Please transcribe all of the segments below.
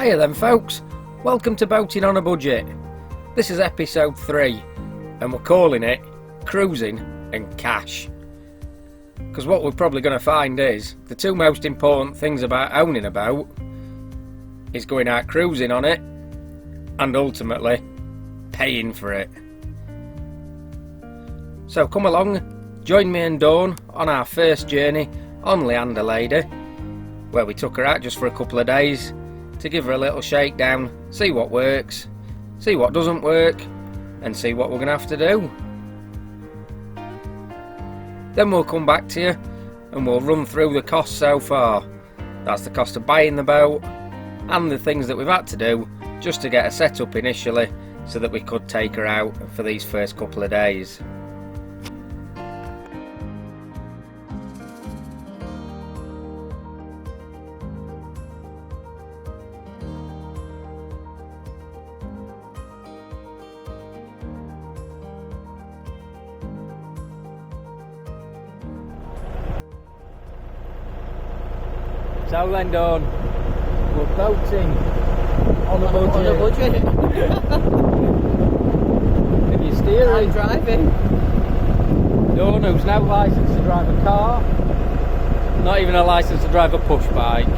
Hiya then folks, welcome to Boating on a Budget. This is episode 3 and we're calling it Cruising and Cash. Because what we're probably going to find is the two most important things about owning a boat is going out cruising on it and ultimately paying for it. So come along, join me and Dawn on our first journey on Lyanda Lady, where we took her out just for a couple of days to give her a little shakedown, see what works, see what doesn't work, and see what we're going to have to do. Then we'll come back to you and we'll run through the costs so far. That's the cost of buying the boat and the things that we've had to do just to get her set up initially so that we could take her out for these first couple of days. So then Dawn, we're boating on a budget. On a budget. And you're steering. I'm driving. Dawn, who's now licensed to drive a car, not even a licence to drive a push bike,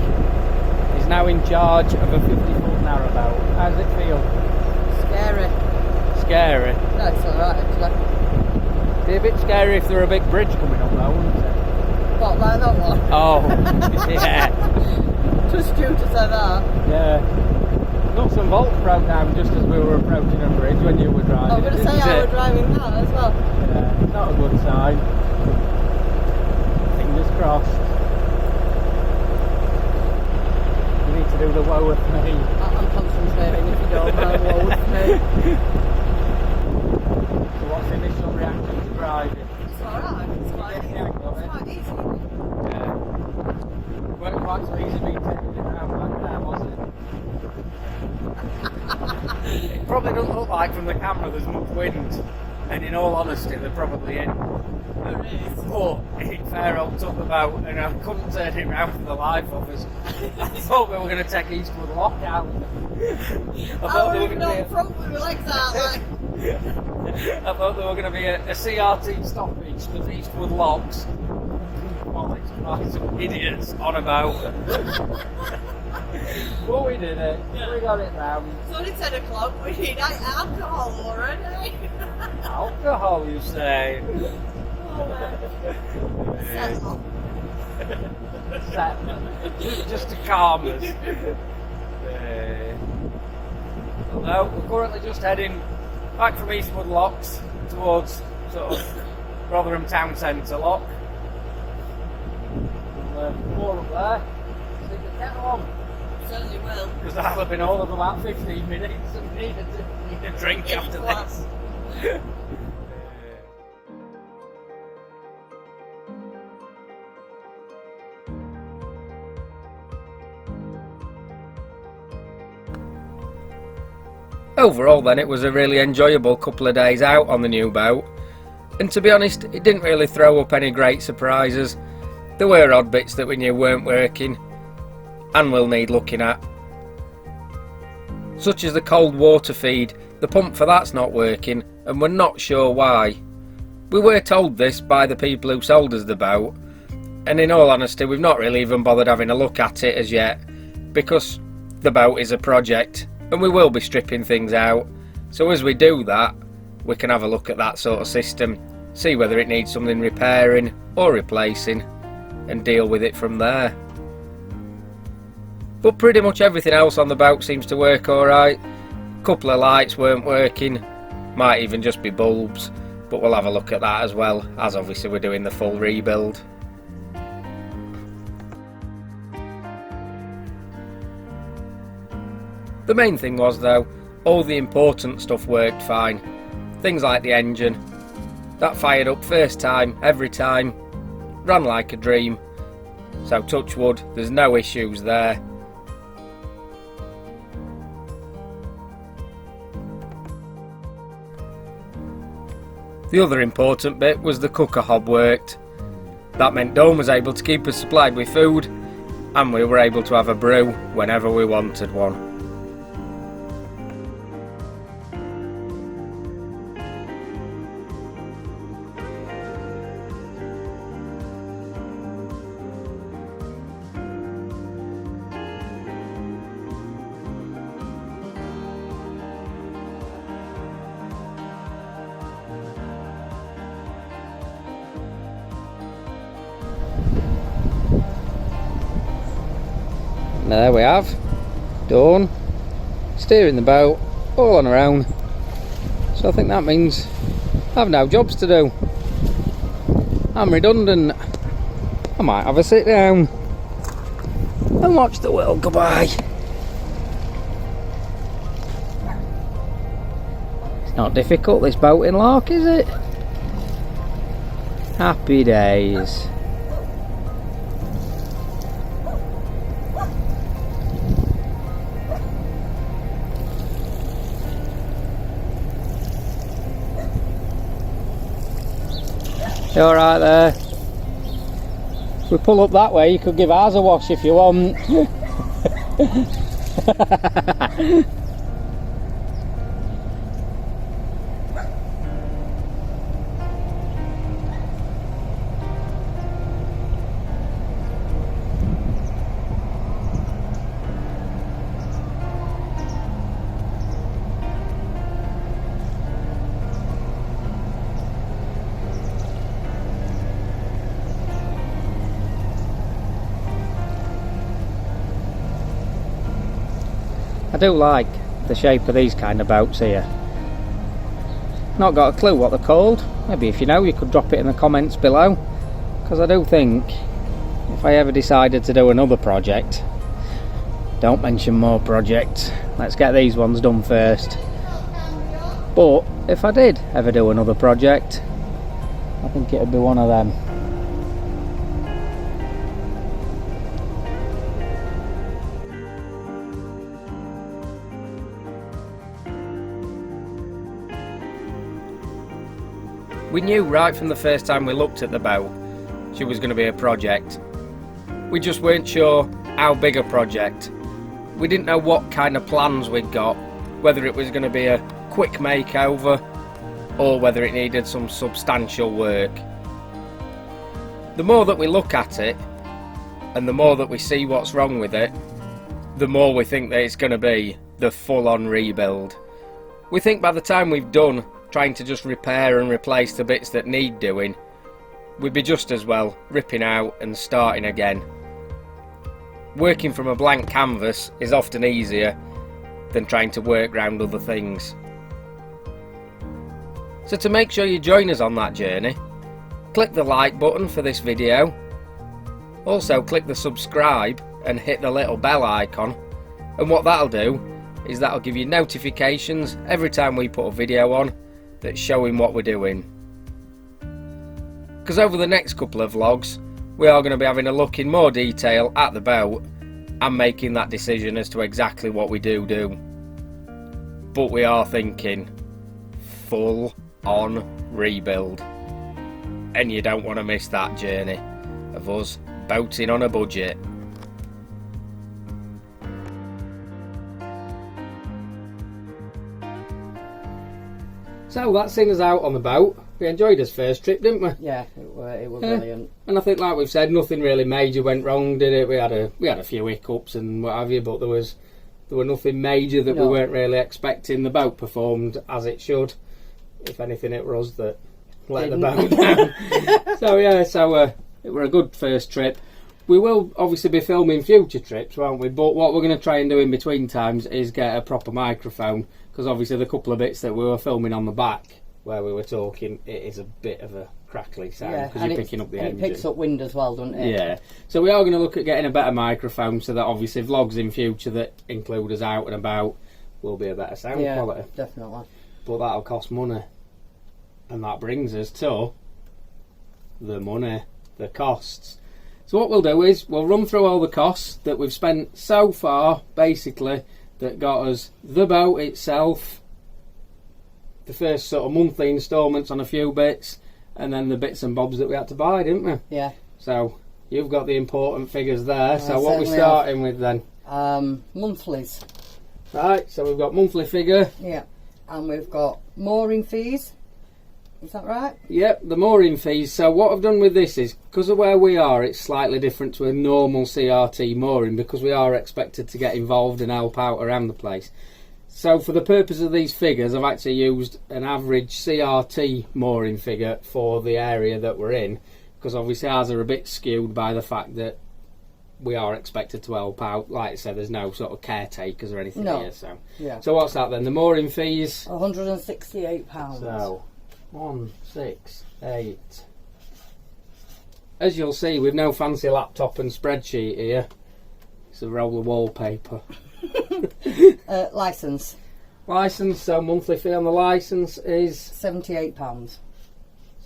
is now in charge of a 50-foot narrowboat. How does it feel? Scary. Scary? No, it's alright actually. It'd be a bit scary if there were a big bridge coming up though, wouldn't it? What, like that one? Oh, yeah. Just due to say that. Yeah. Nuts and bolts broke down just as we were approaching a bridge when you were driving. I was going to say I was driving that as well. Yeah, not a good sign. Fingers crossed. You need to do the woe with me. I'm concentrating if you don't mind, woe with me. So what's the initial reaction to driving? It's alright, it's quite easy. Yeah. Weren't quite so easy being taken around back there, was it? It probably doesn't look like from the camera there's much wind, and in all honesty there probably is. There is. But it fair old took the boat and I couldn't turn it round for the life of us. I thought we were going to take Eastwood Lock out. I was even up front with my legs out like. I thought there were going to be a CRT stoppage with Eastwood Locks. Well, it's quite some idiots on a boat. But we did it. Yeah. We got it round. It's only 10 o'clock, we need alcohol already. Alcohol, you say? Settle. Settle. Just to calm us. Although we're currently just heading back from Eastwood Locks towards sort of Rotherham Town Centre Lock. More up there. Stick the kettle on. Certainly will. Because that'll have been all of about 15 minutes and need a drink after this. Overall then, it was a really enjoyable couple of days out on the new boat, and to be honest it didn't really throw up any great surprises. There were odd bits that we knew weren't working and will need looking at, such as the cold water feed. The pump for that's not working and we're not sure why. We were told this by the people who sold us the boat, and in all honesty we've not really even bothered having a look at it as yet, because the boat is a project and we will be stripping things out. So as we do that, we can have a look at that sort of system, see whether it needs something repairing or replacing, and deal with it from there. But pretty much everything else on the boat seems to work alright. Couple of lights weren't working, might even just be bulbs, but we'll have a look at that as well, as obviously we're doing the full rebuild. The main thing was though, all the important stuff worked fine. Things like the engine, that fired up first time, every time, ran like a dream. So touch wood, there's no issues there. The other important bit was the cooker hob worked. That meant Dawn was able to keep us supplied with food, and we were able to have a brew whenever we wanted one. there we have. Done. Steering the boat all on our own. So I think that means I've now jobs to do. I'm redundant. I might have a sit down and watch the world go by. It's not difficult, this boating lark, is it? Happy days. You alright there? If we pull up that way, you could give ours a wash if you want. I do like the shape of these kind of boats here. Not got a clue what they're called. Maybe if you know, you could drop it in the comments below, because I do think if I ever decided to do another project, don't mention more projects, let's get these ones done first. But if I did ever do another project, I think it would be one of them. We knew right from the first time we looked at the boat she was going to be a project. We just weren't sure how big a project. We didn't know what kind of plans we'd got, whether it was going to be a quick makeover or whether it needed some substantial work. The more that we look at it and the more that we see what's wrong with it, the more we think that it's going to be the full-on rebuild. We think by the time we've done trying to just repair and replace the bits that need doing, we'd be just as well ripping out and starting again. Working from a blank canvas is often easier than trying to work around other things. So to make sure you join us on that journey, click the like button for this video. Also click the subscribe and hit the little bell icon, and what that'll do is that'll give you notifications every time we put a video on that's showing what we're doing. Because over the next couple of vlogs we are going to be having a look in more detail at the boat and making that decision as to exactly what we do. But we are thinking full on rebuild, and you don't want to miss that journey of us boating on a budget. So that's seen us out on the boat. We enjoyed his first trip, didn't we? Yeah, it was brilliant. And I think, like we've said, nothing really major went wrong, did it? We had a few hiccups and what have you, but there were nothing major that we weren't really expecting. The boat performed as it should. If anything, it was us that let the boat down. So yeah, it were a good first trip. We will obviously be filming future trips, won't we? But what we're going to try and do in between times is get a proper microphone, because obviously the couple of bits that we were filming on the back where we were talking, it is a bit of a crackly sound because you're picking up the engine. It picks up wind as well, doesn't it? Yeah. So we are going to look at getting a better microphone so that obviously vlogs in future that include us out and about will be a better sound quality. Definitely. But that'll cost money. And that brings us to the money, the costs. So what we'll do is we'll run through all the costs that we've spent so far, basically, that got us the boat itself, the first sort of monthly instalments on a few bits, and then the bits and bobs that we had to buy, didn't we? Yeah. So you've got the important figures there. So what are we starting with then? Monthlies. Right, so we've got monthly figure. Yeah. And we've got mooring fees. Is that right? Yep, the mooring fees. So what I've done with this is, because of where we are, it's slightly different to a normal CRT mooring, because we are expected to get involved and help out around the place. So for the purpose of these figures, I've actually used an average CRT mooring figure for the area that we're in, because obviously ours are a bit skewed by the fact that we are expected to help out. Like I said, there's no sort of caretakers or anything No. here. So, Yeah. so what's that then? The mooring fees. £168. So, 168. As you'll see, with no fancy laptop and spreadsheet here, it's a roll of wallpaper. Licence, Licence, so monthly fee on the licence is £78.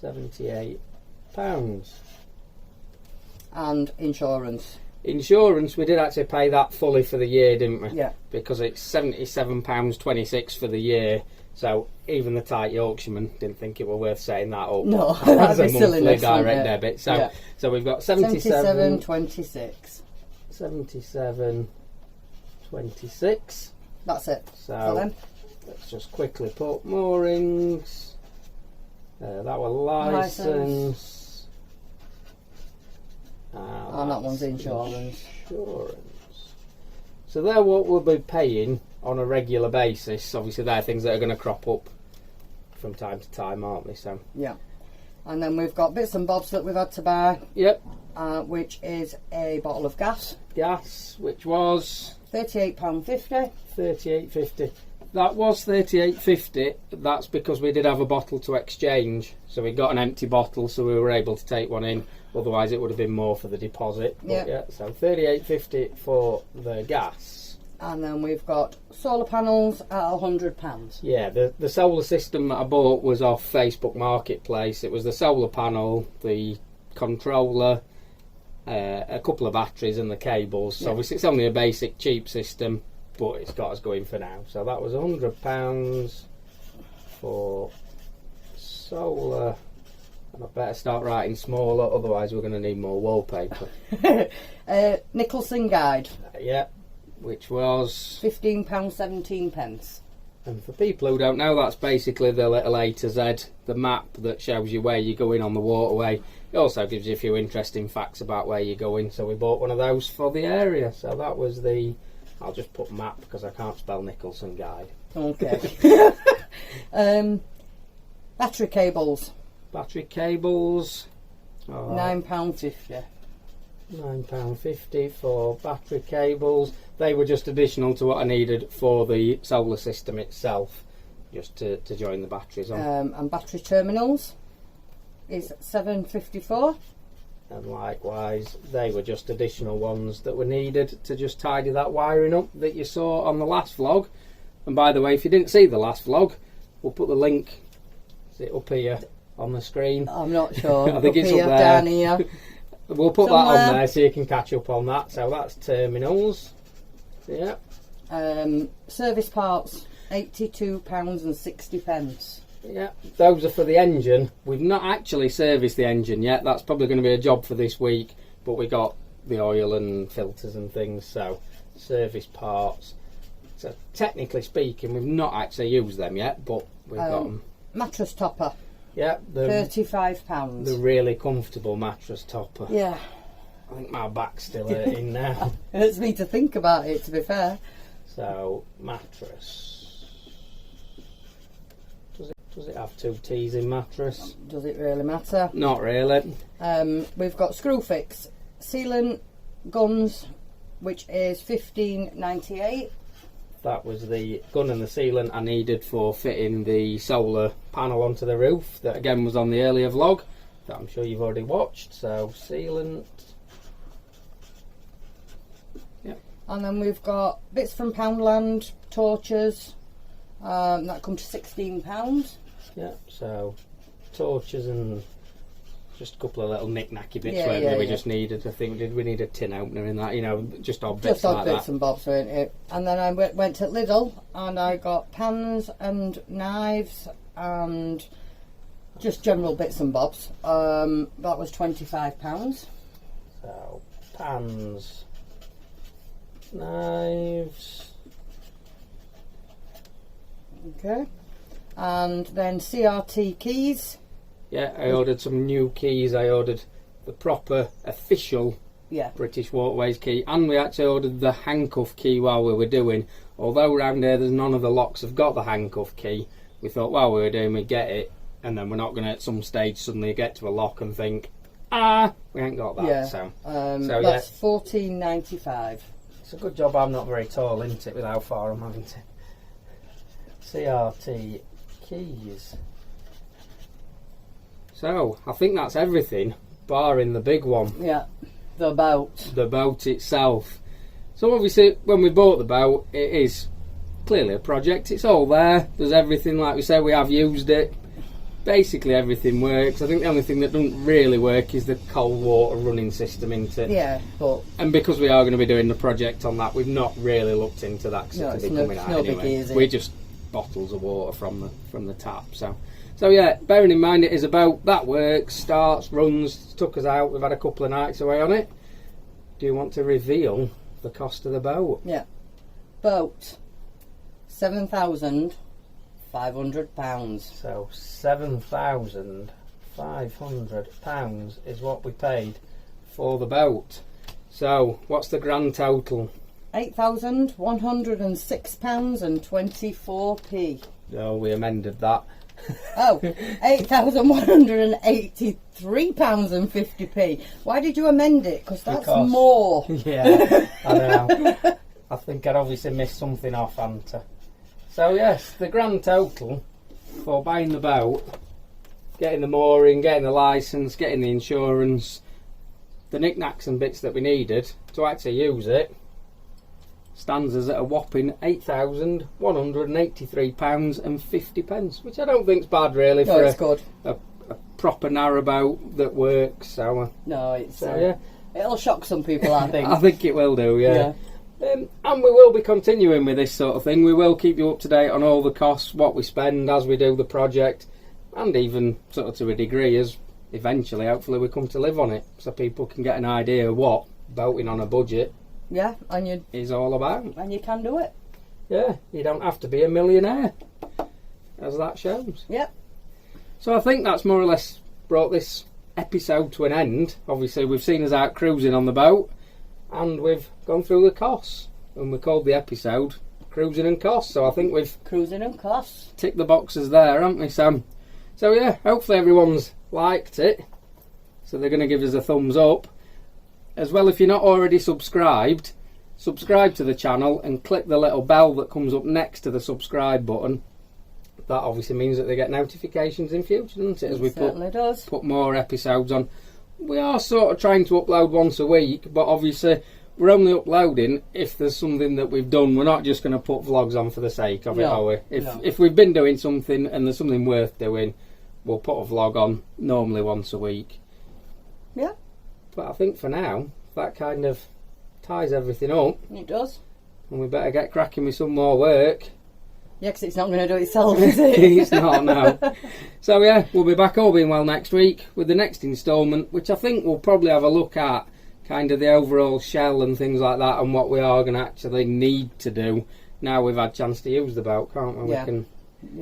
£78. And insurance. Insurance, we did actually pay that fully for the year, didn't we? Yeah. Because it's £77.26 for the year. So even the Tight Yorkshireman didn't think it were worth setting that up No, as that'd a be monthly silliness, direct wouldn't it? debit. So Yeah. so we've got 77 £77.26. 77.26. That's it. So then. let's just quickly put moorings. That was licence. And that one's insurance. So they're what we'll be paying on a regular basis. Obviously they're things that are going to crop up from time to time, aren't they? So Yeah. And then we've got bits and bobs that we've had to buy, yep, which is a bottle of gas, gas, which was £38.50. £38.50. That was £38.50. That's because we did have a bottle to exchange, so we got an empty bottle, so we were able to take one in. Otherwise, it would have been more for the deposit. But Yep. yeah, so £38.50 for the gas. And then we've got solar panels at £100. Yeah, the solar system that I bought was off Facebook Marketplace. It was the solar panel, the controller, a couple of batteries and the cables. So Yeah. obviously it's only a basic cheap system, but it's got us going for now. So that was £100 for solar. And I better start writing smaller, otherwise we're going to need more wallpaper. Nicholson Guide, Yeah, which was... £15.17. And for people who don't know, that's basically the little A to Z, the map that shows you where you're going on the waterway. It also gives you a few interesting facts about where you're going. So we bought one of those for the area. So that was the... I'll just put map because I can't spell Nicholson Guide. Okay. Battery cables, Battery cables. £9.50. £9.50 for battery cables. They were just additional to what I needed for the solar system itself, just to join the batteries on. And battery terminals is £7.54. And likewise, they were just additional ones that were needed to just tidy that wiring up that you saw on the last vlog. And by the way, if you didn't see the last vlog, we'll put the link, is it up here on the screen? I'm not sure. I think it's here, up there. down here. We'll put Somewhere. that on there so you can catch up on that. So that's terminals. Yeah. Service parts, £82.60. Yeah, those are for the engine. We've not actually serviced the engine yet. That's probably going to be a job for this week, but we got the oil and filters and things, so service parts. So technically speaking, we've not actually used them yet, but we've got them. Mattress topper, Yeah, £35. the really comfortable mattress topper. Yeah, I think my back's still hurting now. it hurts me to think about it, to be fair. So mattress. Does it have two T's in mattress? Does it really matter? Not really. We've got screw fix, sealant guns, which is £15.98. That was the gun and the sealant I needed for fitting the solar panel onto the roof. That again was on the earlier vlog that I'm sure you've already watched. So sealant. Yep. And then we've got bits from Poundland, torches, that come to £16. Yeah. So torches and just a couple of little knick-knacky bits Yeah, we yeah. just needed. I think we need a tin opener in that, you know, just odd Just bits odd like bits that. and bobs, weren't it? And then I went to Lidl and I got pans and knives and just general bits and bobs. That was £25. So pans, knives. Okay. And then CRT keys. Yeah, I ordered some new keys. I ordered the proper official Yeah. British Waterways key, and we actually ordered the handcuff key while we were doing. Although around here there's none of the locks have got the handcuff key, we thought while we were doing we'd get it, and then we're not going to at some stage suddenly get to a lock and think, we ain't got that. Yeah. So that's $14.95. it's a good job I'm not very tall, isn't it, with how far I'm having to. CRT keys. So I think that's everything, barring the big one. Yeah, the boat. The boat itself. So obviously when we bought the boat, it is clearly a project. It's all there. There's everything, like we said, we have used it. Basically everything works. I think the only thing that doesn't really work is the cold water running system into it. Yeah, but and because we are going to be doing the project on that, we've not really looked into that because it'll be coming out anyway. We're just bottles of water from the tap. So yeah, bearing in mind it is about that works, starts, runs, took us out. We've had a couple of nights away on it. Do you want to reveal the cost of the boat? Yeah, boat £7,500. So £7,500 is what we paid for the boat. So what's the grand total? £8,106.24p. Oh, we amended that. Oh, £8,183.50p. Why did you amend it? Because more. Yeah, I know. I think I'd obviously missed something off, hadn't I? So yes, the grand total for buying the boat, getting the mooring, getting the licence, getting the insurance, the knickknacks and bits that we needed to actually use it, stands us at a whopping £8,183.50, which I don't think's bad really for a proper narrowboat that works. So no, it's yeah, it'll shock some people, I think. I think it will do, yeah. And we will be continuing with this sort of thing. We will keep you up to date on all the costs, what we spend as we do the project, and even sort of to a degree as eventually, hopefully, we come to live on it, so people can get an idea of what boating on a budget is all about. And you can do it. Yeah, you don't have to be a millionaire, as that shows. Yep. So I think that's more or less brought this episode to an end. Obviously, we've seen us out cruising on the boat, and we've gone through the costs, and we called the episode Cruising and Costs. So I think we've Cruising and Costs ticked the boxes there, haven't we, Sam? So yeah, hopefully everyone's liked it, so they're going to give us a thumbs up. As well, if you're not already subscribed, subscribe to the channel and click the little bell that comes up next to the subscribe button. That obviously means that they get notifications in future, doesn't it? As we put more episodes on. We are sort of trying to upload once a week, but obviously we're only uploading if there's something that we've done. We're not just going to put vlogs on for the sake of it, are we? If we've been doing something and there's something worth doing, we'll put a vlog on normally once a week. Yeah. But I think for now, that kind of ties everything up. It does. And we better get cracking with some more work. Yeah, because it's not going to do itself, is it? It's not, no. So yeah, we'll be back all being well next week with the next instalment, which I think we'll probably have a look at kind of the overall shell and things like that, and what we are going to actually need to do now we've had a chance to use the boat, can't we? Yeah. We can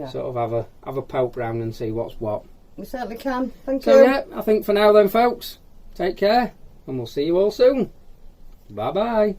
sort of have a poke round and see what's what. We certainly can. Thank you. So yeah, I think for now then, folks, take care, and we'll see you all soon. Bye bye.